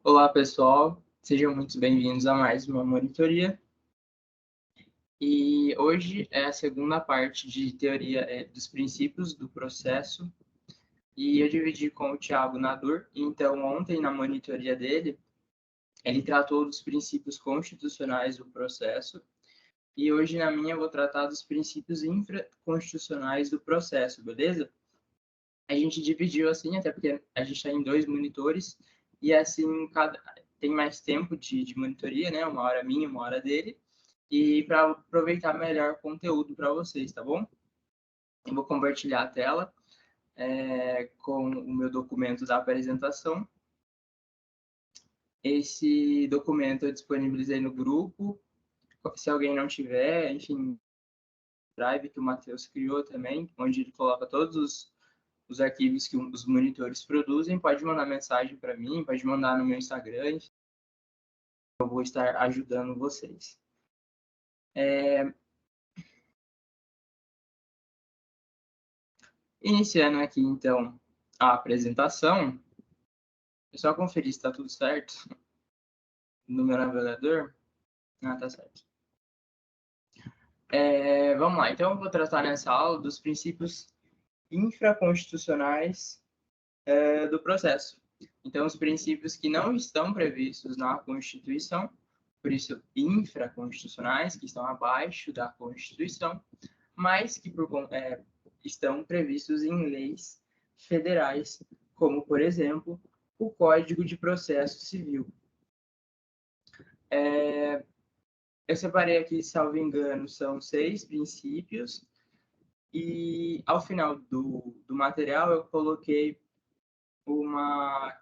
Olá, pessoal. Sejam muito bem-vindos a mais uma monitoria. E hoje é a segunda parte de teoria dos princípios do processo. E eu dividi com o Thiago Nadur. Então, ontem, na monitoria dele, ele tratou dos princípios constitucionais do processo. E hoje, na minha, eu vou tratar dos princípios infraconstitucionais do processo, beleza? A gente dividiu assim, até porque a gente está em dois monitores. E assim, tem mais tempo de monitoria, né? Uma hora minha, uma hora dele. E para aproveitar melhor o conteúdo para vocês, tá bom? Eu vou compartilhar a tela com o meu documento da apresentação. Esse documento eu disponibilizei no grupo. Se alguém não tiver, enfim, Drive que o Matheus criou também, onde ele coloca todos os arquivos que os monitores produzem, pode mandar mensagem para mim, pode mandar no meu Instagram, eu vou estar ajudando vocês. Iniciando aqui, então, a apresentação, é só conferir se está tudo certo no meu navegador. Ah, tá certo. Vamos lá, então eu vou tratar nessa aula dos princípios infraconstitucionais do processo. Então, os princípios que não estão previstos na Constituição, por isso infraconstitucionais, que estão abaixo da Constituição, mas que estão previstos em leis federais, como, por exemplo, o Código de Processo Civil. Eu separei aqui, salvo engano, são 6 princípios, e ao final do material eu coloquei uma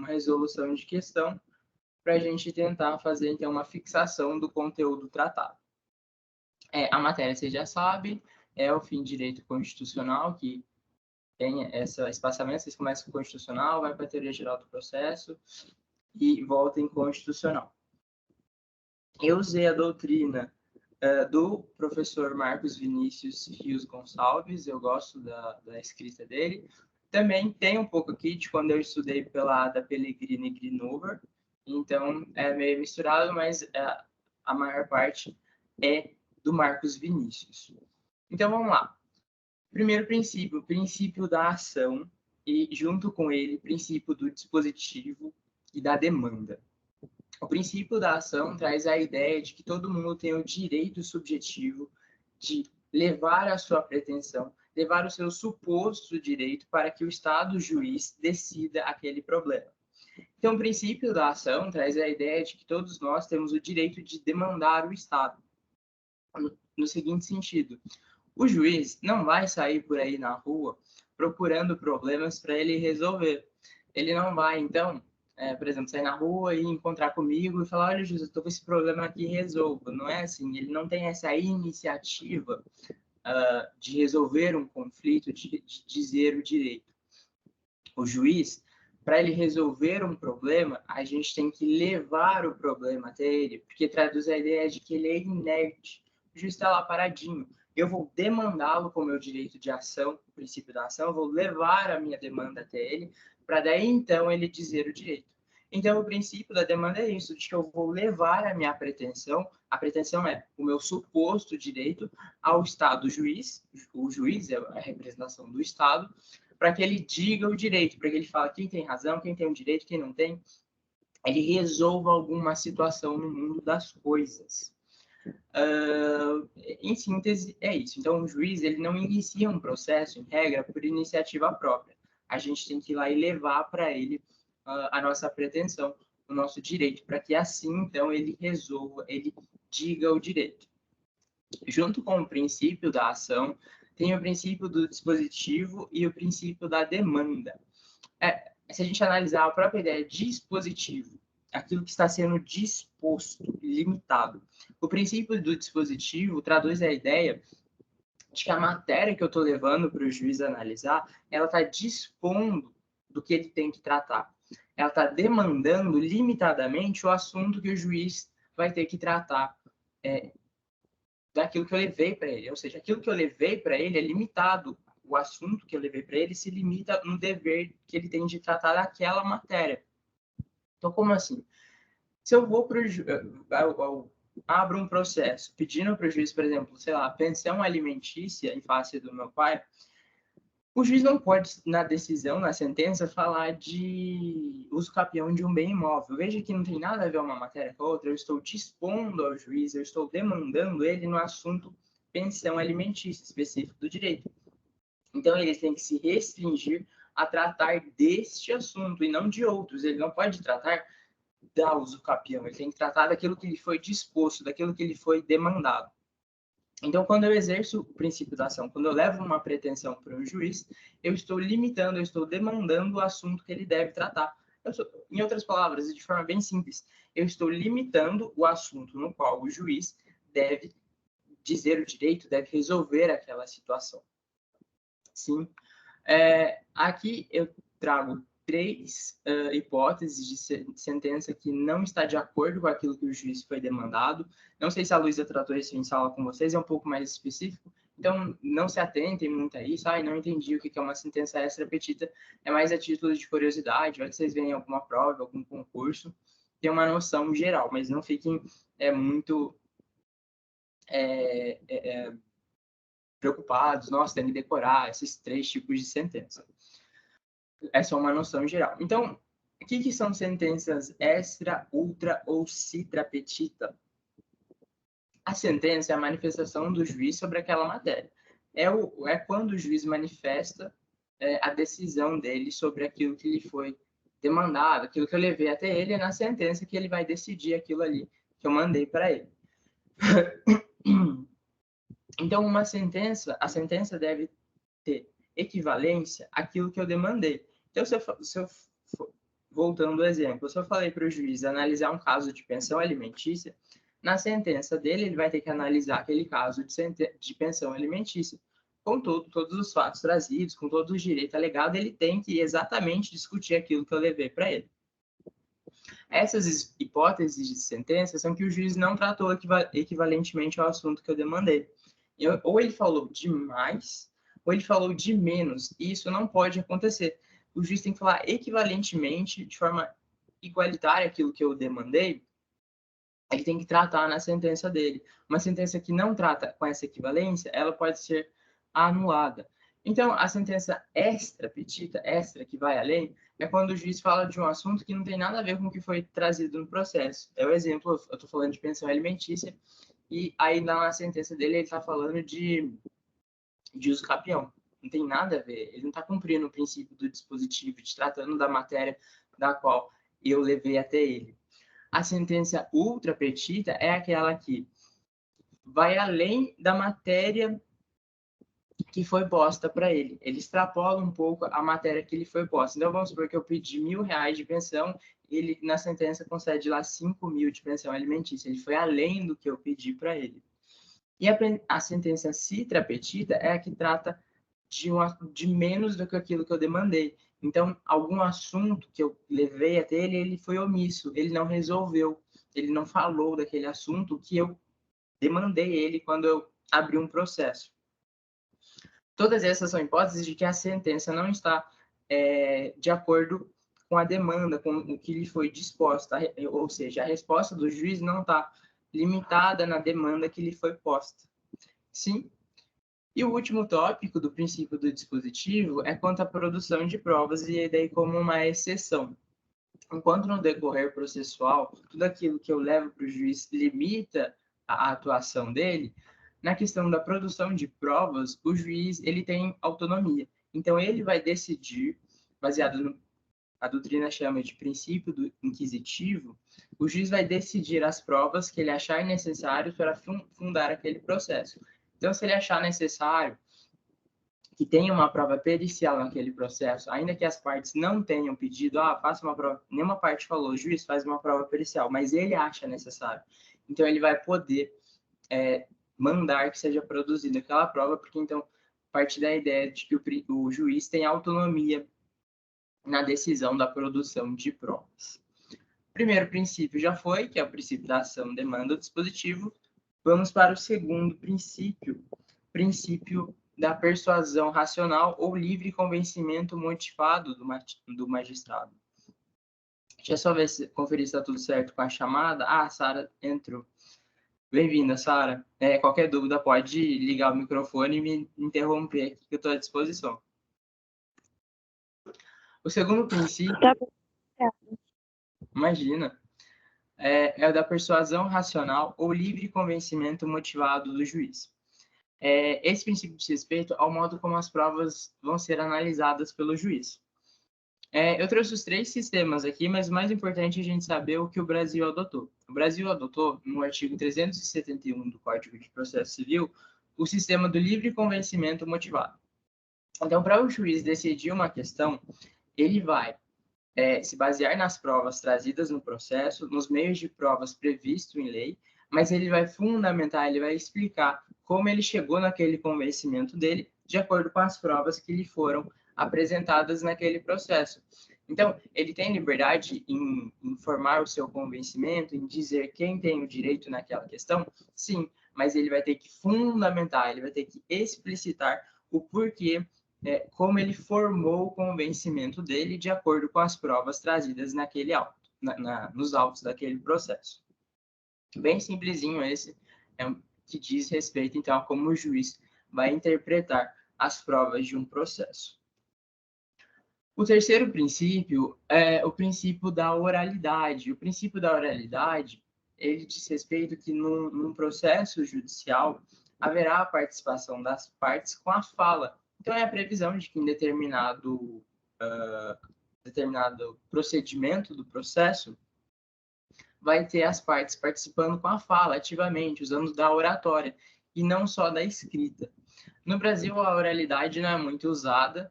resolução de questão para a gente tentar fazer, então, uma fixação do conteúdo tratado. A matéria, você já sabe, é o fim de direito constitucional, que tem esse espaçamento, vocês começam com constitucional, vai para a teoria geral do processo e volta em constitucional. Eu usei a doutrina do professor Marcos Vinícius Rios Gonçalves, eu gosto da escrita dele. Também tem um pouco aqui de quando eu estudei pela Ada Pellegrini Grinover, então é meio misturado, mas a maior parte é do Marcos Vinícius. Então vamos lá. Primeiro princípio, o princípio da ação e, junto com ele, princípio do dispositivo e da demanda. O princípio da ação traz a ideia de que todo mundo tem o direito subjetivo de levar a sua pretensão, levar o seu suposto direito para que o Estado juiz decida aquele problema. Então, o princípio da ação traz a ideia de que todos nós temos o direito de demandar o Estado. No seguinte sentido, o juiz não vai sair por aí na rua procurando problemas para ele resolver. Ele não vai, então, por exemplo, sair na rua e encontrar comigo e falar, olha, juiz, eu estou com esse problema aqui, resolva. Não é assim, ele não tem essa iniciativa de resolver um conflito, de dizer o direito. O juiz, para ele resolver um problema, a gente tem que levar o problema até ele, porque traduz a ideia de que ele é inerte. O juiz está lá paradinho. Eu vou demandá-lo com o meu direito de ação, o princípio da ação, eu vou levar a minha demanda até ele, para daí então ele dizer o direito. Então, o princípio da demanda é isso, de que eu vou levar a minha pretensão, a pretensão é o meu suposto direito ao Estado juiz, o juiz é a representação do Estado, para que ele diga o direito, para que ele fale quem tem razão, quem tem o direito, quem não tem, ele resolva alguma situação no mundo das coisas. Em síntese, é isso. Então, o juiz ele não inicia um processo, em regra, por iniciativa própria. A gente tem que ir lá e levar para ele a nossa pretensão, o nosso direito, para que assim, então, ele resolva, ele diga o direito. Junto com o princípio da ação, tem o princípio do dispositivo e o princípio da demanda. Se a gente analisar a própria ideia de dispositivo, aquilo que está sendo disposto, limitado. O princípio do dispositivo traduz a ideia de que a matéria que eu estou levando para o juiz analisar, ela está dispondo do que ele tem que tratar. Ela está demandando limitadamente o assunto que o juiz vai ter que tratar daquilo que eu levei para ele. Ou seja, aquilo que eu levei para ele é limitado. O assunto que eu levei para ele se limita no dever que ele tem de tratar daquela matéria. Então, como assim? Se eu vou abro um processo pedindo para o juiz, por exemplo, sei lá, pensão alimentícia em face do meu pai, o juiz não pode, na decisão, na sentença, falar de uso capião de um bem imóvel. Veja que não tem nada a ver uma matéria com a outra. Eu estou dispondo ao juiz, eu estou demandando ele no assunto pensão alimentícia específico do direito. Então, ele tem que se restringir a tratar deste assunto e não de outros. Ele não pode tratar da uso capião, ele tem que tratar daquilo que lhe foi disposto, daquilo que lhe foi demandado. Então, quando eu exerço o princípio da ação, quando eu levo uma pretensão para um juiz, eu estou limitando, eu estou demandando o assunto que ele deve tratar. Em outras palavras, e de forma bem simples, eu estou limitando o assunto no qual o juiz deve dizer o direito, deve resolver aquela situação. Sim. Aqui eu trago três hipóteses de sentença que não está de acordo com aquilo que o juiz foi demandado. Não sei se a Luísa tratou isso em sala com vocês, é um pouco mais específico, então não se atentem muito a isso. Não entendi o que é uma sentença extra petita, é mais a título de curiosidade, vai que vocês veem alguma prova, algum concurso, tem uma noção geral, mas não fiquem muito preocupados, nossa, tem que decorar esses três tipos de sentença. Essa é uma noção geral. Então, o que são sentenças extra, ultra ou citra petita? A sentença é a manifestação do juiz sobre aquela matéria. É quando o juiz manifesta a decisão dele sobre aquilo que lhe foi demandado, aquilo que eu levei até ele, é na sentença que ele vai decidir aquilo ali que eu mandei para ele. Então, a sentença deve ter equivalência àquilo que eu demandei. Então, voltando ao exemplo, se eu falei para o juiz analisar um caso de pensão alimentícia, na sentença dele, ele vai ter que analisar aquele caso de pensão alimentícia, com todos os fatos trazidos, com todos os direitos alegados, ele tem que exatamente discutir aquilo que eu levei para ele. Essas hipóteses de sentença são que o juiz não tratou equivalentemente ao assunto que eu demandei. Ou ele falou de mais, ou ele falou de menos, e isso não pode acontecer. O juiz tem que falar equivalentemente, de forma igualitária, aquilo que eu demandei, ele tem que tratar na sentença dele. Uma sentença que não trata com essa equivalência, ela pode ser anulada. Então, a sentença extra petita, extra, que vai além, é quando o juiz fala de um assunto que não tem nada a ver com o que foi trazido no processo. É o exemplo, eu estou falando de pensão alimentícia, e aí na sentença dele ele está falando de uso capião. Não tem nada a ver. Ele não está cumprindo o princípio do dispositivo, de tratando da matéria da qual eu levei até ele. A sentença ultra petita é aquela que vai além da matéria que foi posta para ele. Ele extrapola um pouco a matéria que lhe foi posta. Então, vamos supor que eu pedi R$1.000 de pensão, ele, na sentença, concede lá 5.000 de pensão alimentícia. Ele foi além do que eu pedi para ele. E a sentença citra petita é a que trata de menos do que aquilo que eu demandei. Então, algum assunto que eu levei até ele, ele foi omisso, ele não resolveu, ele não falou daquele assunto que eu demandei ele quando eu abri um processo. Todas essas são hipóteses de que a sentença não está de acordo com a demanda, com o que lhe foi disposta, ou seja, a resposta do juiz não está limitada na demanda que lhe foi posta. Sim? E o último tópico do princípio do dispositivo é quanto à produção de provas, e daí como uma exceção. Enquanto no decorrer processual, tudo aquilo que eu levo para o juiz limita a atuação dele, na questão da produção de provas, o juiz ele tem autonomia. Então, ele vai decidir, baseado no a doutrina chama de princípio do inquisitivo, o juiz vai decidir as provas que ele achar necessárias para fundar aquele processo. Então, se ele achar necessário que tenha uma prova pericial naquele processo, ainda que as partes não tenham pedido, faça uma prova, nenhuma parte falou, o juiz faz uma prova pericial, mas ele acha necessário. Então, ele vai poder mandar que seja produzida aquela prova, porque, então, parte da ideia de que o juiz tem autonomia na decisão da produção de provas. O primeiro princípio já foi, que é o princípio da ação, demanda, dispositivo. Vamos para o segundo princípio, princípio da persuasão racional ou livre convencimento motivado do magistrado. Deixa eu só ver conferir se está tudo certo com a chamada. Ah, a Sara entrou. Bem-vinda, Sara. Qualquer dúvida pode ligar o microfone e me interromper aqui, que eu estou à disposição. O segundo princípio, Tá bom. imagina, é o da persuasão racional ou livre convencimento motivado do juiz. Esse princípio diz respeito ao modo como as provas vão ser analisadas pelo juiz. Eu trouxe os 3 sistemas aqui, mas o mais importante é a gente saber o que o Brasil adotou. O Brasil adotou, no artigo 371 do Código de Processo Civil, o sistema do livre convencimento motivado. Então, para o juiz decidir uma questão, ele vai se basear nas provas trazidas no processo, nos meios de provas previstos em lei, mas ele vai fundamentar, ele vai explicar como ele chegou naquele convencimento dele, de acordo com as provas que lhe foram apresentadas naquele processo. Então, ele tem liberdade em informar o seu convencimento, em dizer quem tem o direito naquela questão? Sim, mas ele vai ter que fundamentar, ele vai ter que explicitar o porquê, como ele formou o convencimento dele de acordo com as provas trazidas naquele auto, nos autos daquele processo. Bem simplesinho esse, que diz respeito, então, a como o juiz vai interpretar as provas de um processo. O terceiro princípio é o princípio da oralidade. O princípio da oralidade, ele diz respeito que num processo judicial haverá a participação das partes com a fala. Então, é a previsão de que em determinado procedimento do processo vai ter as partes participando com a fala, ativamente, usando da oratória, e não só da escrita. No Brasil, a oralidade não é muito usada.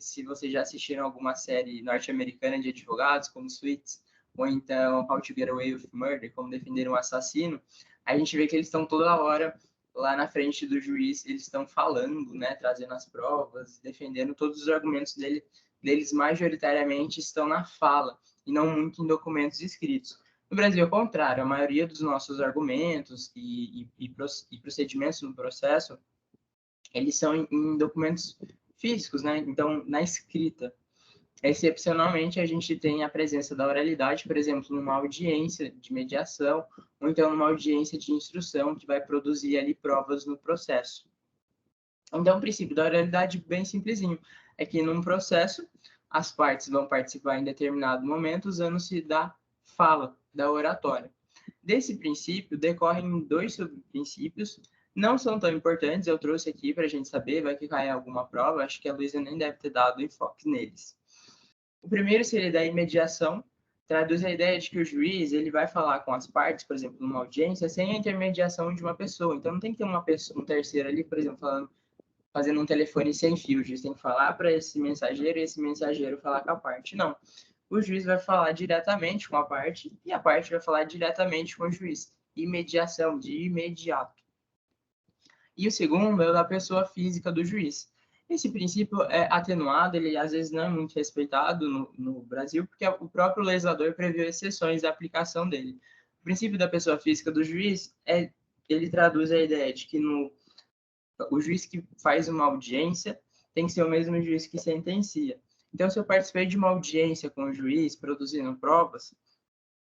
Se vocês já assistiram alguma série norte-americana de advogados, como Suits, ou então How to Get Away with Murder, como defender um assassino, a gente vê que eles estão toda hora lá na frente do juiz, eles estão falando, né, trazendo as provas, defendendo todos os argumentos deles majoritariamente estão na fala, e não muito em documentos escritos. No Brasil, é o contrário, a maioria dos nossos argumentos e procedimentos no processo, eles são em documentos físicos, né? Então, na escrita. Excepcionalmente, a gente tem a presença da oralidade, por exemplo, numa audiência de mediação, ou então numa audiência de instrução, que vai produzir ali provas no processo. Então, o princípio da oralidade, bem simplesinho, é que num processo, as partes vão participar em determinado momento usando-se da fala, da oratória. Desse princípio, decorrem 2 subprincípios, não são tão importantes, eu trouxe aqui para a gente saber, vai que cai alguma prova, acho que a Luísa nem deve ter dado enfoque neles. O primeiro seria da imediação, traduz a ideia de que o juiz ele vai falar com as partes, por exemplo, numa audiência, sem a intermediação de uma pessoa. Então, não tem que ter um terceiro ali, por exemplo, fazendo um telefone sem fio. O juiz tem que falar para esse mensageiro e esse mensageiro falar com a parte. Não. O juiz vai falar diretamente com a parte e a parte vai falar diretamente com o juiz. Imediação, de imediato. E o segundo é o da pessoa física do juiz. Esse princípio é atenuado, ele às vezes não é muito respeitado no Brasil, porque o próprio legislador previu exceções da aplicação dele. O princípio da pessoa física do juiz, ele traduz a ideia de que o juiz que faz uma audiência tem que ser o mesmo juiz que sentencia. Então, se eu participei de uma audiência com o juiz, produzindo provas,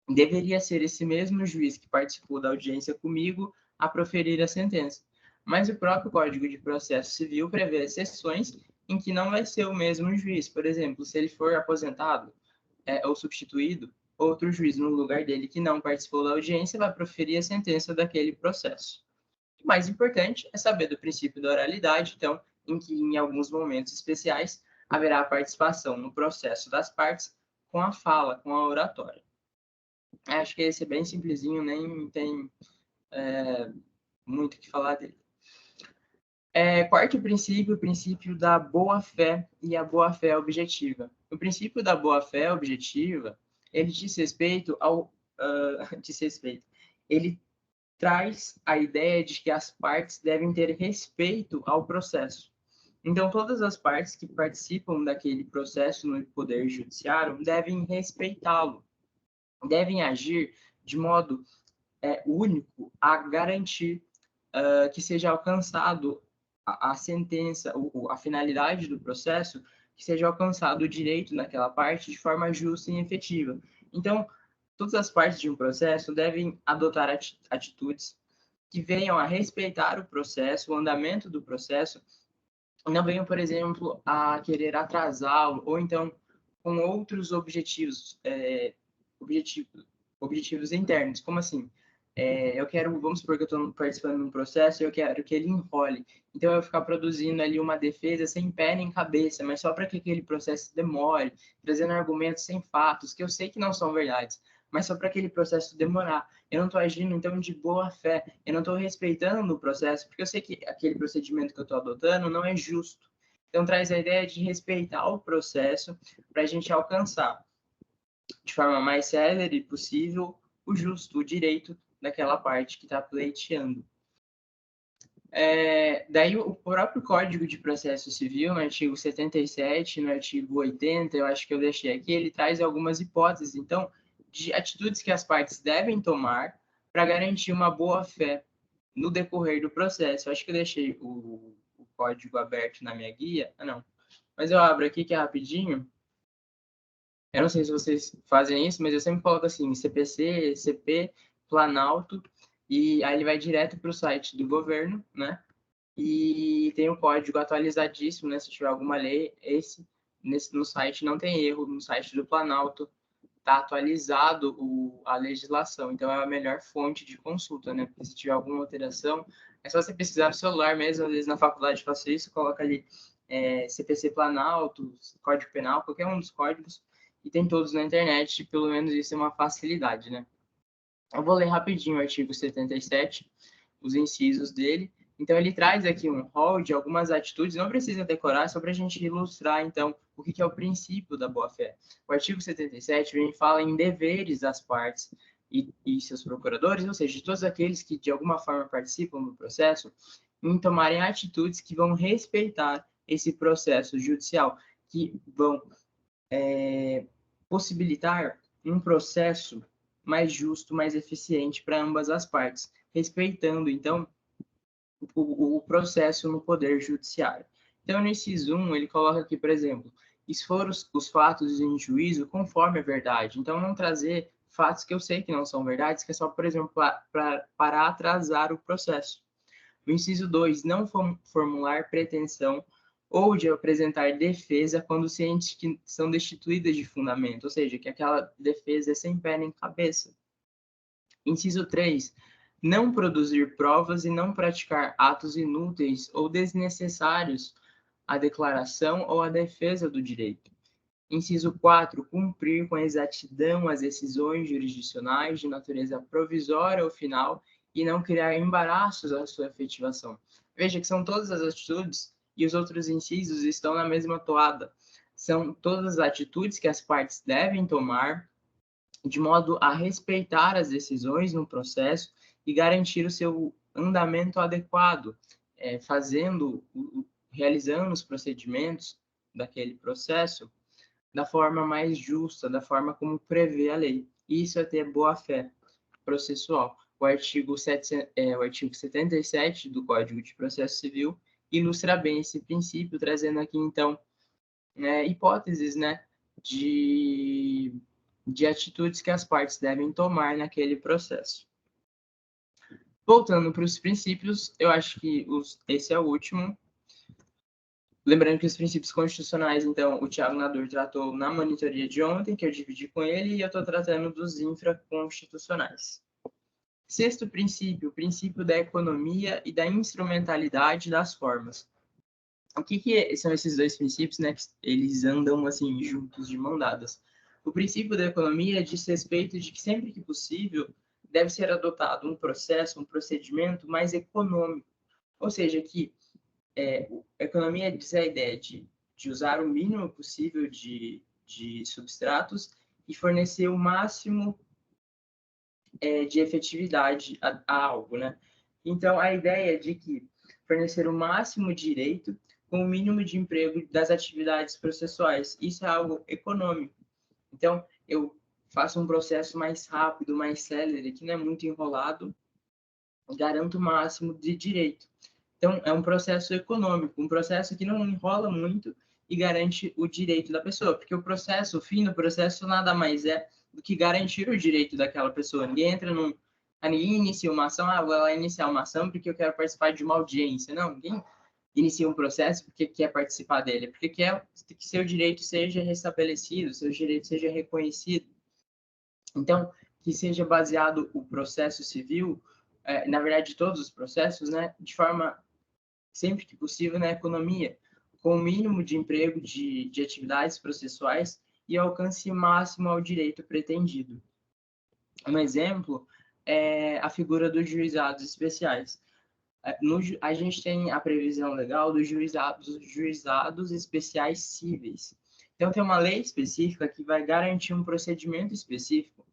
deveria ser esse mesmo juiz que participou da audiência comigo a proferir a sentença. Mas o próprio Código de Processo Civil prevê exceções em que não vai ser o mesmo juiz. Por exemplo, se ele for aposentado ou substituído, outro juiz no lugar dele que não participou da audiência vai proferir a sentença daquele processo. O mais importante é saber do princípio da oralidade, então, em que em alguns momentos especiais haverá a participação no processo das partes com a fala, com a oratória. Acho que esse é bem simplesinho, nem tem muito o que falar dele. Quarto princípio, o princípio da boa-fé e a boa-fé objetiva. O princípio da boa-fé objetiva, ele diz respeito ele traz a ideia de que as partes devem ter respeito ao processo. Então, todas as partes que participam daquele processo no Poder Judiciário devem respeitá-lo, devem agir de modo único a garantir que seja alcançado a sentença, a finalidade do processo, que seja alcançado o direito naquela parte de forma justa e efetiva. Então, todas as partes de um processo devem adotar atitudes que venham a respeitar o processo, o andamento do processo, e não venham, por exemplo, a querer atrasá-lo, ou então com outros objetivos, objetivos internos. Como assim? Eu quero, vamos supor que eu estou participando de um processo e eu quero que ele enrole. Então, eu vou ficar produzindo ali uma defesa sem pé nem cabeça, mas só para que aquele processo demore, trazendo argumentos sem fatos, que eu sei que não são verdades, mas só para aquele processo demorar. Eu não estou agindo, então, de boa fé. Eu não estou respeitando o processo, porque eu sei que aquele procedimento que eu estou adotando não é justo. Então, traz a ideia de respeitar o processo para a gente alcançar, de forma mais célere possível, o justo, o direito daquela parte que está pleiteando. Daí, o próprio Código de Processo Civil, no artigo 77, no artigo 80, eu acho que eu deixei aqui, ele traz algumas hipóteses, então, de atitudes que as partes devem tomar para garantir uma boa-fé no decorrer do processo. Eu acho que eu deixei o código aberto na minha guia. Ah, não. Mas eu abro aqui, que é rapidinho. Eu não sei se vocês fazem isso, mas eu sempre coloco assim, CPC, CP, Planalto, e aí ele vai direto para o site do governo, né? E tem o código atualizadíssimo, né? Se tiver alguma lei, no site não tem erro, no site do Planalto está atualizado a legislação, então é a melhor fonte de consulta, né? Porque se tiver alguma alteração, é só você pesquisar no celular mesmo, às vezes na faculdade faço isso, coloca ali CPC Planalto, Código Penal, qualquer um dos códigos, e tem todos na internet, pelo menos isso é uma facilidade, né? Eu vou ler rapidinho o artigo 77, os incisos dele. Então, ele traz aqui um rol de algumas atitudes, não precisa decorar, só para a gente ilustrar, então, o que é o princípio da boa-fé. O artigo 77 vem fala em deveres das partes e seus procuradores, ou seja, de todos aqueles que, de alguma forma, participam do processo, em tomarem atitudes que vão respeitar esse processo judicial, que vão possibilitar um processo mais justo, mais eficiente para ambas as partes, respeitando, então, o processo no Poder Judiciário. Então, no inciso 1, ele coloca aqui, por exemplo, expor os fatos em juízo conforme a verdade. Então, não trazer fatos que eu sei que não são verdades, que é só, por exemplo, para atrasar o processo. No inciso 2, não formular pretensão ou de apresentar defesa quando cientes que são destituídas de fundamento, ou seja, que aquela defesa é sem pé nem cabeça. Inciso 3, não produzir provas e não praticar atos inúteis ou desnecessários à declaração ou à defesa do direito. Inciso 4, cumprir com exatidão as decisões jurisdicionais de natureza provisória ou final e não criar embaraços à sua efetivação. Veja que são todas as atitudes e os outros incisos estão na mesma toada. São todas as atitudes que as partes devem tomar de modo a respeitar as decisões no processo e garantir o seu andamento adequado, realizando os procedimentos daquele processo da forma mais justa, da forma como prevê a lei. Isso é ter boa-fé processual. O artigo 77 do Código de Processo Civil ilustra bem esse princípio, trazendo aqui, então, hipóteses, né, de atitudes que as partes devem tomar naquele processo. Voltando para os princípios, eu acho que esse é o último. Lembrando que os princípios constitucionais, então, o Thiago Nador tratou na monitoria de ontem, que eu dividi com ele, e eu estou tratando dos infraconstitucionais. Sexto princípio, o princípio da economia e da instrumentalidade das formas. O que são esses dois princípios, né? Eles andam, assim, juntos, de mão dadas. O princípio da economia diz respeito de que, sempre que possível, deve ser adotado um processo, um procedimento mais econômico. Ou seja, que a economia diz a ideia de usar o mínimo possível de substratos e fornecer o máximo de efetividade a algo, né? Então, a ideia é de que fornecer o máximo direito com o mínimo de emprego das atividades processuais. Isso é algo econômico. Então, eu faço um processo mais rápido, mais célere, que não é muito enrolado, garanto o máximo de direito. Então, é um processo econômico, um processo que não enrola muito e garante o direito da pessoa, porque o processo, o fim do processo nada mais é do que garantir o direito daquela pessoa. Ninguém inicia uma ação, vou lá iniciar uma ação porque eu quero participar de uma audiência. Não, ninguém inicia um processo porque quer participar dele, porque quer que seu direito seja restabelecido, seu direito seja reconhecido. Então, que seja baseado o processo civil, na verdade, todos os processos, né, de forma, sempre que possível, na economia, com o mínimo de emprego de atividades processuais e alcance máximo ao direito pretendido. Um exemplo é a figura dos juizados especiais. A gente tem a previsão legal dos juizados especiais cíveis. Então, tem uma lei específica que vai garantir um procedimento específico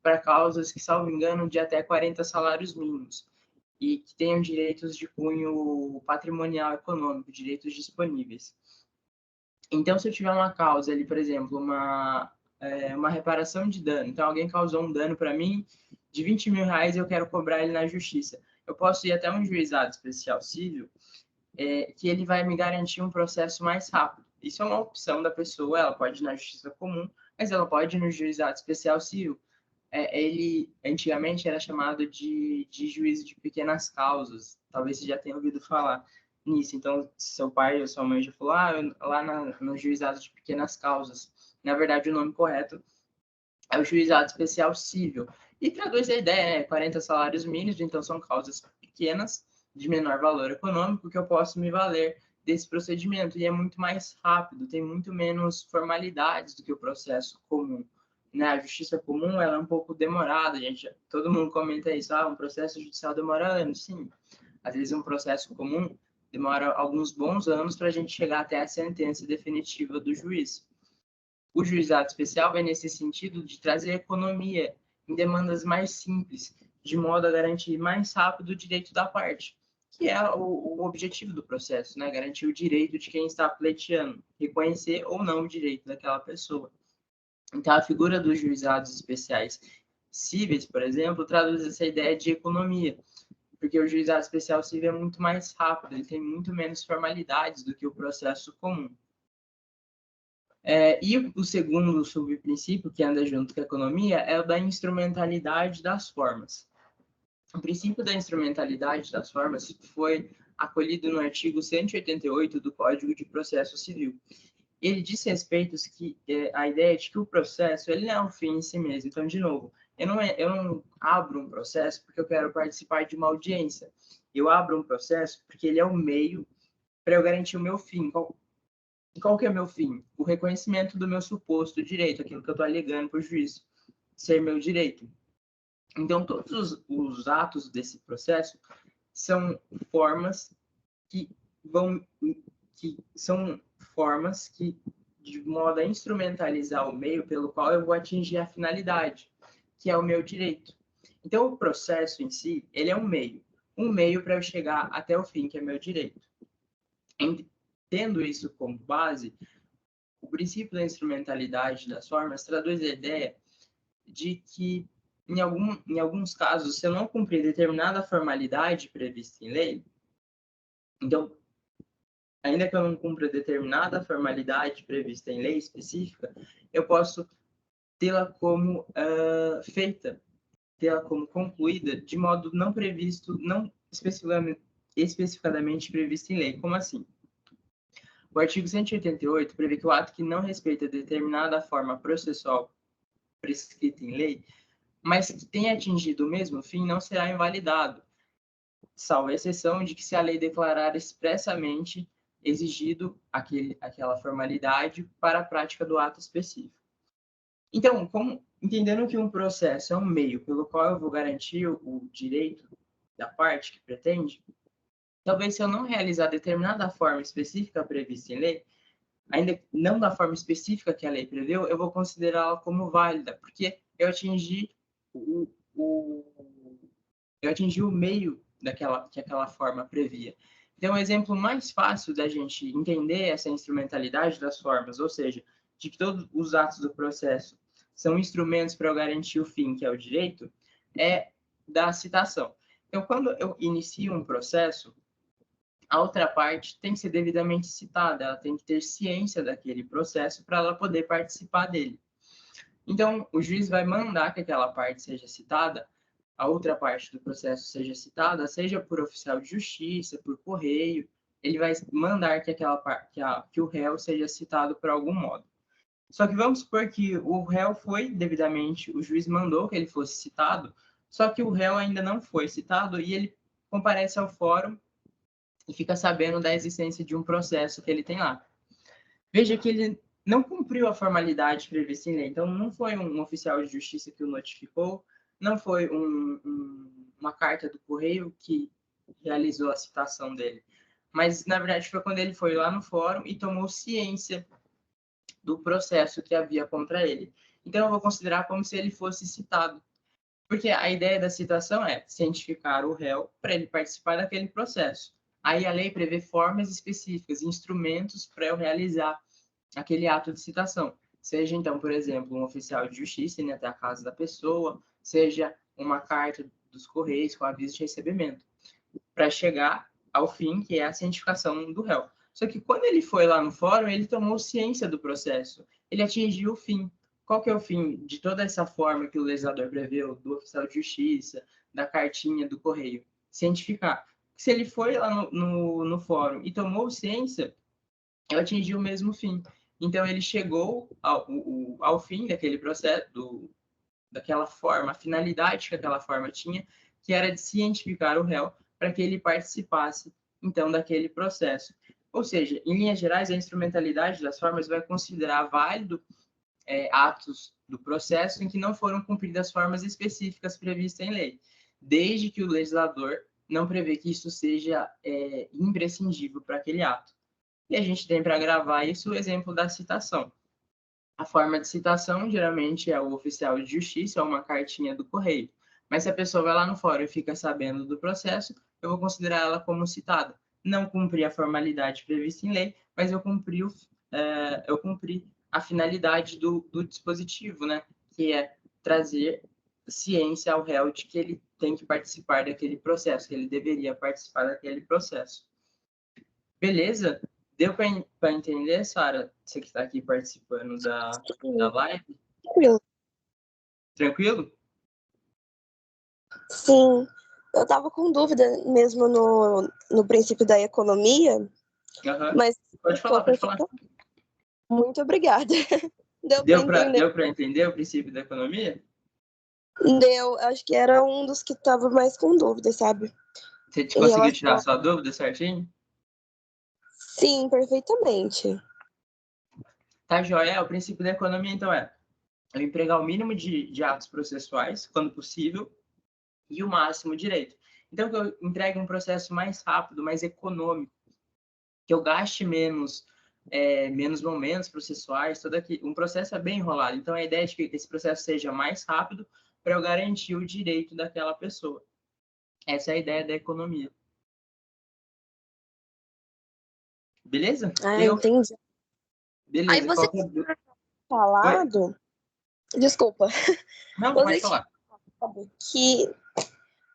para causas que, salvo engano, de até 40 salários mínimos e que tenham direitos de cunho patrimonial econômico, direitos disponíveis. Então, se eu tiver uma causa ali, por exemplo, uma reparação de dano, então alguém causou um dano para mim de 20 mil reais e eu quero cobrar ele na justiça, eu posso ir até um juizado especial civil, que ele vai me garantir um processo mais rápido. Isso é uma opção da pessoa, ela pode ir na justiça comum, mas ela pode ir no juizado especial civil. Ele antigamente era chamado de juízo de pequenas causas, talvez você já tenha ouvido falar nisso. Então, seu pai ou sua mãe já falou, lá no juizado de pequenas causas. Na verdade, o nome correto é o juizado especial civil. E traduz a ideia, 40 salários mínimos, então são causas pequenas, de menor valor econômico, que eu posso me valer desse procedimento. E é muito mais rápido, tem muito menos formalidades do que o processo comum. Né? A justiça comum ela é um pouco demorada, todo mundo comenta isso, um processo judicial demora anos. Sim, às vezes um processo comum demora alguns bons anos para a gente chegar até a sentença definitiva do juiz. O juizado especial vai nesse sentido de trazer economia em demandas mais simples, de modo a garantir mais rápido o direito da parte, que é o objetivo do processo, né? Garantir o direito de quem está pleiteando, reconhecer ou não o direito daquela pessoa. Então, a figura dos juizados especiais cíveis, por exemplo, traduz essa ideia de economia, porque o juizado especial civil é muito mais rápido, ele tem muito menos formalidades do que o processo comum. E o segundo subprincípio, que anda junto com a economia, é o da instrumentalidade das formas. O princípio da instrumentalidade das formas foi acolhido no artigo 188 do Código de Processo Civil. Ele diz respeito que a ideia de que o processo ele não é um fim em si mesmo. Então, de novo, eu não abro um processo porque eu quero participar de uma audiência. Eu abro um processo porque ele é um meio para eu garantir o meu fim. Qual que é o meu fim? O reconhecimento do meu suposto direito, aquilo que eu estou alegando para o juiz ser meu direito. Então, todos os atos desse processo são formas que são formas que, de modo a instrumentalizar o meio pelo qual eu vou atingir a finalidade, que é o meu direito. Então, o processo em si, ele é um meio para eu chegar até o fim, que é meu direito. Tendo isso como base, o princípio da instrumentalidade das formas traduz a ideia de que, em alguns casos, se eu não cumprir determinada formalidade prevista em lei, então, ainda que eu não cumpra determinada formalidade prevista em lei específica, eu posso tê-la como feita, tê-la como concluída de modo não previsto, não especificadamente previsto em lei. Como assim? O artigo 188 prevê que o ato que não respeita determinada forma processual prescrita em lei, mas que tenha atingido o mesmo fim, não será invalidado, salvo a exceção de que se a lei declarar expressamente exigido aquela formalidade para a prática do ato específico. Então, entendendo que um processo é um meio pelo qual eu vou garantir o direito da parte que pretende, talvez se eu não realizar determinada forma específica prevista em lei, ainda não da forma específica que a lei preveu, eu vou considerá-la como válida, porque eu atingi o meio que aquela forma previa. Então, o exemplo mais fácil da gente entender essa instrumentalidade das formas, ou seja, de que todos os atos do processo são instrumentos para eu garantir o fim, que é o direito, é da citação. Então, quando eu inicio um processo, a outra parte tem que ser devidamente citada, ela tem que ter ciência daquele processo para ela poder participar dele. Então, o juiz vai mandar que aquela parte seja citada, a outra parte do processo seja citada, seja por oficial de justiça, por correio, ele vai mandar que que o réu seja citado por algum modo. Só que vamos supor que o réu foi devidamente, o juiz mandou que ele fosse citado, só que o réu ainda não foi citado e ele comparece ao fórum e fica sabendo da existência de um processo que ele tem lá. Veja que ele não cumpriu a formalidade prevista em lei. Então, não foi um oficial de justiça que o notificou, não foi uma carta do correio que realizou a citação dele. Mas, na verdade, foi quando ele foi lá no fórum e tomou ciência do processo que havia contra ele. Então, eu vou considerar como se ele fosse citado. Porque a ideia da citação é cientificar o réu para ele participar daquele processo. Aí a lei prevê formas específicas, instrumentos para eu realizar aquele ato de citação. Seja, então, por exemplo, um oficial de justiça indo até a casa da pessoa, seja uma carta dos Correios com aviso de recebimento, para chegar ao fim, que é a cientificação do réu. Só que quando ele foi lá no fórum, ele tomou ciência do processo, ele atingiu o fim. Qual que é o fim de toda essa forma que o legislador preveu, do oficial de justiça, da cartinha do correio? Cientificar. Se ele foi lá no fórum e tomou ciência, eu atingi o mesmo fim. Então, ele chegou ao fim daquele processo, daquela forma, a finalidade que aquela forma tinha, que era de cientificar o réu para que ele participasse, então, daquele processo. Ou seja, em linhas gerais, a instrumentalidade das formas vai considerar válido atos do processo em que não foram cumpridas as formas específicas previstas em lei, desde que o legislador não prevê que isso seja imprescindível para aquele ato. E a gente tem para gravar isso o exemplo da citação. A forma de citação geralmente é o oficial de justiça ou uma cartinha do correio. Mas se a pessoa vai lá no fórum e fica sabendo do processo, eu vou considerar ela como citada. Não cumpri a formalidade prevista em lei, mas eu cumpri a finalidade do dispositivo, né? Que é trazer ciência ao réu de que ele tem que participar daquele processo, que ele deveria participar daquele processo. Beleza? Deu para entender, Sara? Você que está aqui participando da live? Tranquilo. Tranquilo? Sim, eu estava com dúvida mesmo no princípio da economia, mas pode falar. Muito obrigada. Deu para entender o princípio da economia? Deu, acho que era um dos que estava mais com dúvida, sabe? Você conseguiu tirar sua dúvida certinho? Sim, perfeitamente. Tá, joia. O princípio da economia, então, é eu empregar o mínimo de atos processuais, quando possível, e o máximo direito. Então, que eu entregue um processo mais rápido, mais econômico, que eu gaste menos momentos processuais, um processo é bem enrolado. Então, a ideia é que esse processo seja mais rápido para eu garantir o direito daquela pessoa. Essa é a ideia da economia. Beleza? Entendi. Beleza. Aí você tinha falado... Oi? Desculpa. Não, pode falar. Que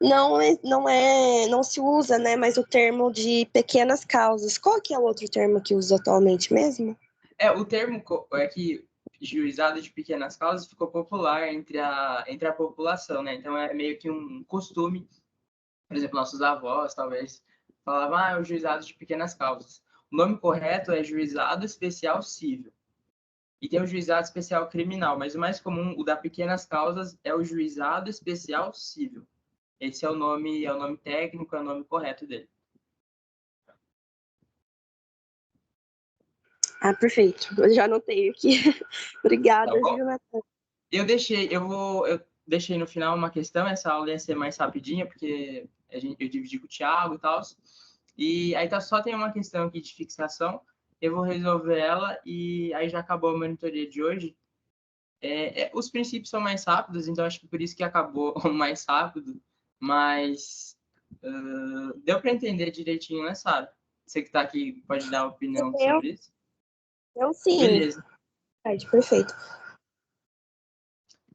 não se usa, né, mais o termo de pequenas causas. Qual que é o outro termo que usa atualmente mesmo? O termo é que juizado de pequenas causas ficou popular entre a população, né? Então é meio que um costume, por exemplo, nossos avós talvez falavam, é o juizado de pequenas causas. O nome correto é juizado especial civil. E tem o juizado especial criminal, mas o mais comum, o da pequenas causas, é o juizado especial civil. Esse é o nome técnico, é o nome correto dele. Perfeito. Eu já anotei aqui. Obrigada, Tá, viu, Natan? Eu deixei no final uma questão, essa aula ia ser mais rapidinha, porque eu dividi com o Thiago e tal. E aí só tem uma questão aqui de fixação, eu vou resolver ela e aí já acabou a monitoria de hoje. Os princípios são mais rápidos, então acho que por isso que acabou mais rápido, mas deu para entender direitinho, né, Sara? Você que está aqui pode dar opinião sobre isso? Eu sim. Beleza. Perfeito.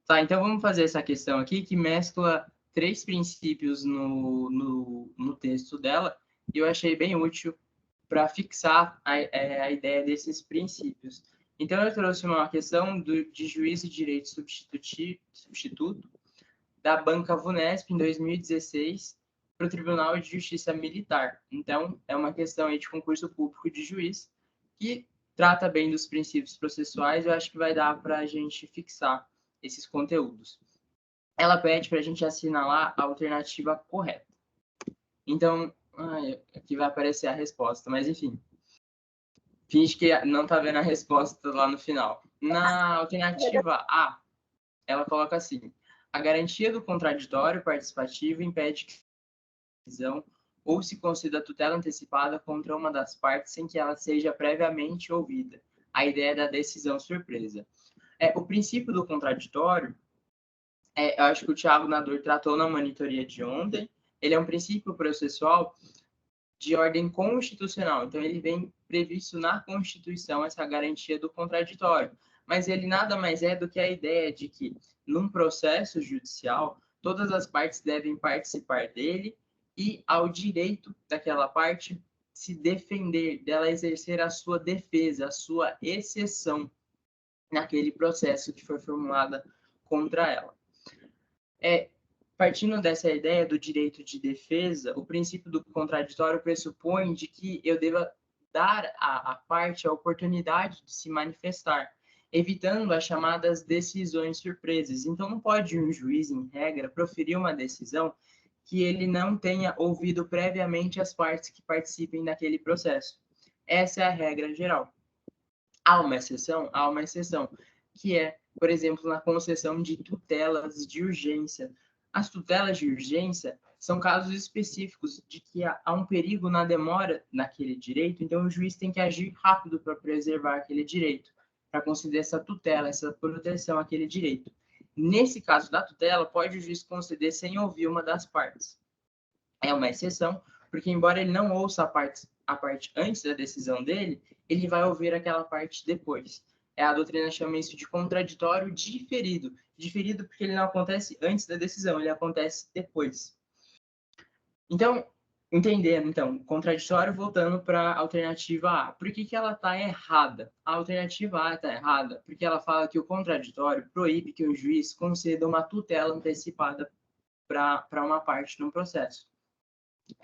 Tá, então vamos fazer essa questão aqui que mescla 3 princípios no texto dela, e eu achei bem útil para fixar a ideia desses princípios. Então, eu trouxe uma questão de juízo de direito substituto da Banca Vunesp em 2016 para o Tribunal de Justiça Militar. Então, é uma questão aí de concurso público de juiz que trata bem dos princípios processuais. Eu acho que vai dar para a gente fixar esses conteúdos. Ela pede para a gente assinalar a alternativa correta. Então, aqui vai aparecer a resposta, mas enfim. Finge que não está vendo a resposta lá no final. Na alternativa A, ela coloca assim: a garantia do contraditório participativo impede que decisão ou se conceda tutela antecipada contra uma das partes sem que ela seja previamente ouvida. A ideia da decisão surpresa. O princípio do contraditório, eu acho que o Thiago Nador tratou na monitoria de ontem, ele é um princípio processual de ordem constitucional. Então, ele vem previsto na Constituição, essa garantia do contraditório. Mas ele nada mais é do que a ideia de que, num processo judicial, todas as partes devem participar dele e ao direito daquela parte se defender, dela exercer a sua defesa, a sua exceção naquele processo que foi formulada contra ela. Partindo dessa ideia do direito de defesa, o princípio do contraditório pressupõe de que eu deva dar à parte a oportunidade de se manifestar, evitando as chamadas decisões surpresas. Então, não pode um juiz, em regra, proferir uma decisão que ele não tenha ouvido previamente as partes que participem daquele processo. Essa é a regra geral. Há uma exceção, que é, por exemplo, na concessão de tutelas de urgência. As tutelas de urgência são casos específicos de que há um perigo na demora naquele direito, então o juiz tem que agir rápido para preservar aquele direito, para conceder essa tutela, essa proteção àquele direito. Nesse caso da tutela, pode o juiz conceder sem ouvir uma das partes. É uma exceção, porque embora ele não ouça a parte antes da decisão dele, ele vai ouvir aquela parte depois. A doutrina chama isso de contraditório diferido. Diferido porque ele não acontece antes da decisão, ele acontece depois. Então, entendendo, contraditório, voltando para a alternativa A. Por que ela está errada? A alternativa A está errada porque ela fala que o contraditório proíbe que o juiz conceda uma tutela antecipada para uma parte no processo.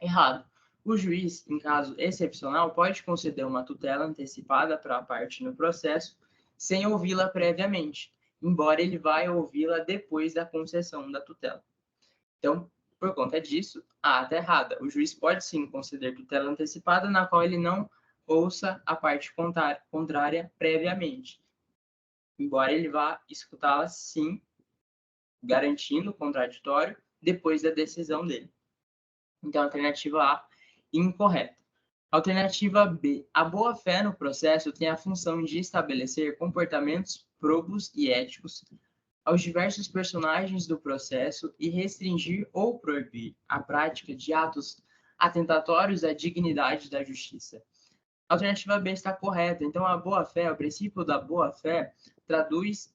Errado. O juiz, em caso excepcional, pode conceder uma tutela antecipada para a parte no processo sem ouvi-la previamente, embora ele vai ouvi-la depois da concessão da tutela. Então, por conta disso, A está errada. O juiz pode sim conceder tutela antecipada na qual ele não ouça a parte contrária previamente, embora ele vá escutá-la sim, garantindo o contraditório depois da decisão dele. Então, alternativa A, incorreta. Alternativa B. A boa-fé no processo tem a função de estabelecer comportamentos probos e éticos aos diversos personagens do processo e restringir ou proibir a prática de atos atentatórios à dignidade da justiça. A alternativa B está correta. Então, a boa-fé, o princípio da boa-fé, traduz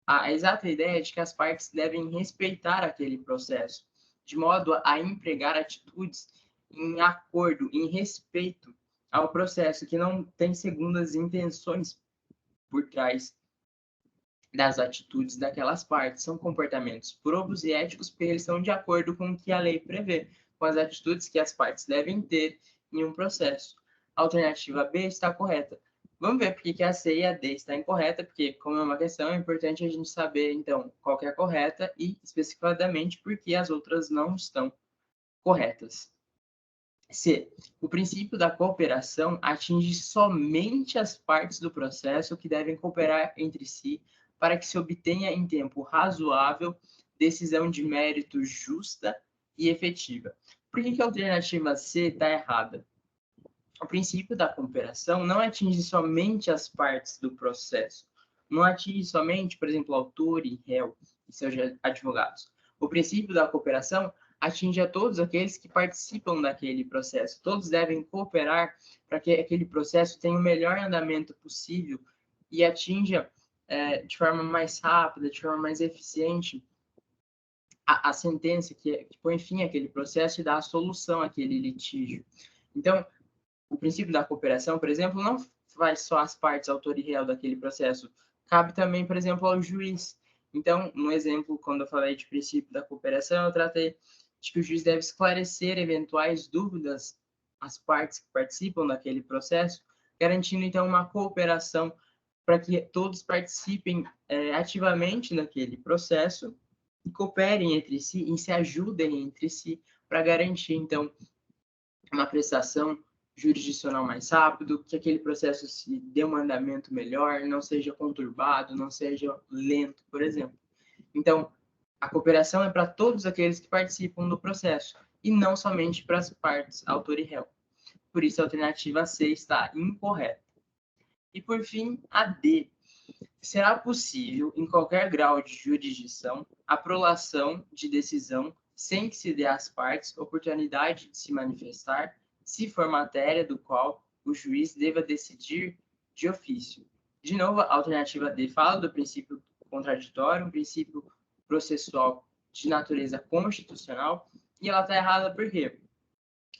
a exata ideia de que as partes devem respeitar aquele processo, de modo a empregar atitudes em acordo, em respeito ao processo, que não tem segundas intenções por trás das atitudes daquelas partes. São comportamentos probos e éticos porque eles são de acordo com o que a lei prevê, com as atitudes que as partes devem ter em um processo. A alternativa B está correta. Vamos ver por que a C e a D está incorreta, porque, como é uma questão, é importante a gente saber, então, qual que é a correta e, especificadamente, por que as outras não estão corretas. C. O princípio da cooperação atinge somente as partes do processo que devem cooperar entre si para que se obtenha em tempo razoável decisão de mérito justa e efetiva. Por que a alternativa C está errada? O princípio da cooperação não atinge somente as partes do processo. Não atinge somente, por exemplo, o autor e réu e seus advogados. O princípio da cooperação atinge a todos aqueles que participam daquele processo. Todos devem cooperar para que aquele processo tenha o melhor andamento possível e atinja de forma mais rápida, de forma mais eficiente, a sentença que põe fim àquele processo e dá a solução àquele litígio. Então, o princípio da cooperação, por exemplo, não faz só as partes autor e réu daquele processo, cabe também, por exemplo, ao juiz. Então, no exemplo, quando eu falei de princípio da cooperação, eu tratei de que o juiz deve esclarecer eventuais dúvidas às partes que participam daquele processo, garantindo, então, uma cooperação para que todos participem ativamente naquele processo e cooperem entre si e se ajudem entre si para garantir, então, uma prestação jurisdicional mais rápido, que aquele processo se dê um andamento melhor, não seja conturbado, não seja lento, por exemplo. Então, a cooperação é para todos aqueles que participam do processo e não somente para as partes autor e réu. Por isso, a alternativa C está incorreta. E, por fim, a D. Será possível, em qualquer grau de jurisdição, a prolação de decisão sem que se dê às partes oportunidade de se manifestar, se for matéria do qual o juiz deva decidir de ofício. De novo, a alternativa D fala do princípio contraditório, um princípio processual de natureza constitucional, e ela está errada por quê?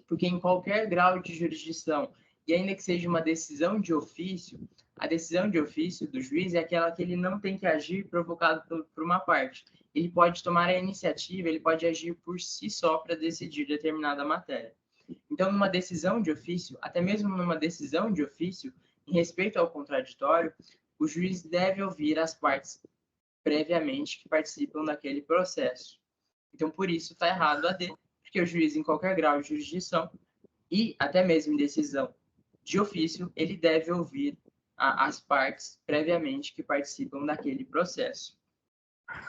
Porque em qualquer grau de jurisdição, e ainda que seja uma decisão de ofício, a decisão de ofício do juiz é aquela que ele não tem que agir provocado por uma parte. Ele pode tomar a iniciativa, ele pode agir por si só para decidir determinada matéria. Então, numa decisão de ofício, até mesmo numa decisão de ofício, em respeito ao contraditório, o juiz deve ouvir as partes previamente que participam daquele processo. Então, por isso, está errado a D, porque o juiz, em qualquer grau de jurisdição, e até mesmo em decisão de ofício, ele deve ouvir as partes previamente que participam daquele processo.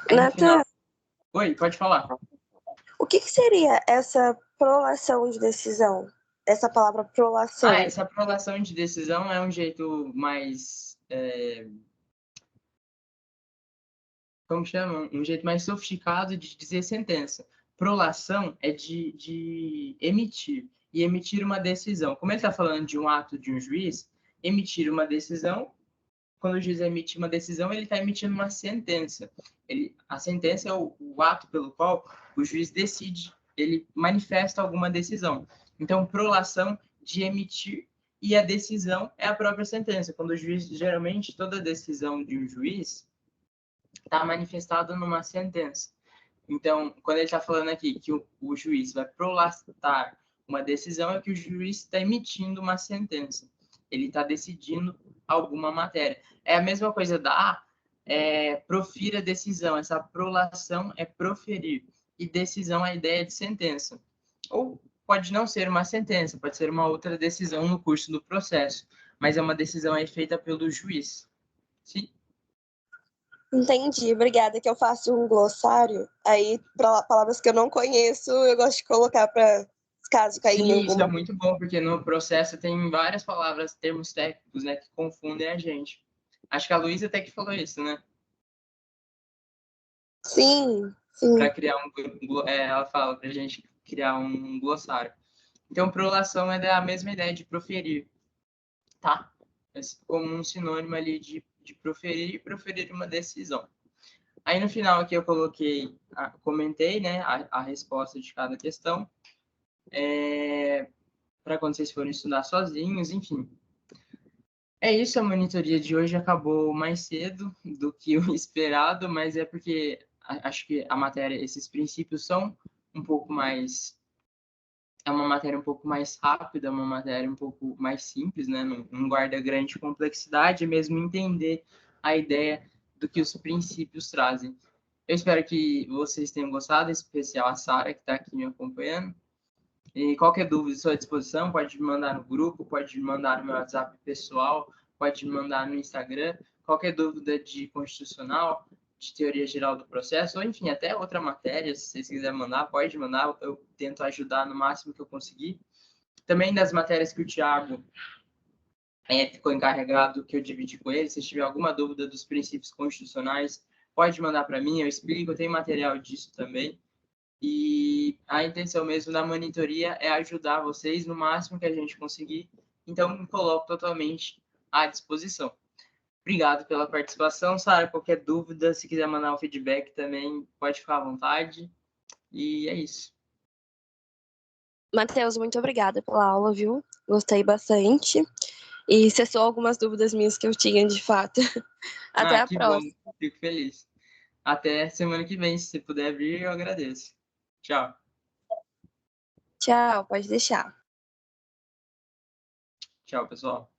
Aí, no final... Oi, pode falar. O que seria essa prolação de decisão? Essa palavra prolação? Essa prolação de decisão é um jeito mais... como chama? Um jeito mais sofisticado de dizer sentença. Prolação é de emitir. E emitir uma decisão. Como ele está falando de um ato de um juiz, emitir uma decisão, quando o juiz emite uma decisão, ele está emitindo uma sentença. A sentença é o ato pelo qual o juiz decide, ele manifesta alguma decisão. Então, prolação de emitir, e a decisão é a própria sentença. Quando o juiz, geralmente, toda decisão de um juiz está manifestada numa sentença. Então, quando ele está falando aqui que o juiz vai prolatar uma decisão, é que o juiz está emitindo uma sentença. Ele está decidindo alguma matéria. É a mesma coisa da profira decisão. Essa prolação é proferir. E decisão é a ideia de sentença. Ou pode não ser uma sentença, pode ser uma outra decisão no curso do processo. Mas é uma decisão aí feita pelo juiz. Sim? Entendi, obrigada. Que eu faço um glossário, aí para palavras que eu não conheço, eu gosto de colocar para caso cair em alguma. Isso é muito bom, porque no processo tem várias palavras, termos técnicos, né, que confundem a gente. Acho que a Luísa até que falou isso, né? Sim, sim. Para criar ela fala para a gente criar um glossário. Então, prolação é da mesma ideia de proferir, tá? Como um sinônimo ali de proferir e proferir uma decisão. Aí no final aqui eu comentei, né, a resposta de cada questão, para quando vocês forem estudar sozinhos, enfim. É isso, a monitoria de hoje acabou mais cedo do que o esperado, mas é porque acho que a matéria, esses princípios são um pouco mais... É uma matéria um pouco mais rápida, uma matéria um pouco mais simples, né? Não guarda grande complexidade, mesmo entender a ideia do que os princípios trazem. Eu espero que vocês tenham gostado, em especial a Sara, que está aqui me acompanhando. E qualquer dúvida, estou à disposição, pode me mandar no grupo, pode me mandar no meu WhatsApp pessoal, pode me mandar no Instagram. Qualquer dúvida de constitucional, de teoria geral do processo, ou enfim, até outra matéria, se vocês quiserem mandar, pode mandar, eu tento ajudar no máximo que eu conseguir. Também das matérias que o Thiago ficou encarregado, que eu dividi com ele, se tiver alguma dúvida dos princípios constitucionais, pode mandar para mim, eu explico, eu tenho material disso também. E a intenção mesmo da monitoria é ajudar vocês no máximo que a gente conseguir. Então, me coloco totalmente à disposição. Obrigado pela participação, Sara. Qualquer dúvida, se quiser mandar um feedback também, pode ficar à vontade. E é isso. Matheus, muito obrigada pela aula, viu? Gostei bastante. E cessou algumas dúvidas minhas que eu tinha, de fato. Até a Que bom, próxima. fico feliz. Até semana que vem, se você puder vir, eu agradeço. Tchau. Tchau, pode deixar. Tchau, pessoal.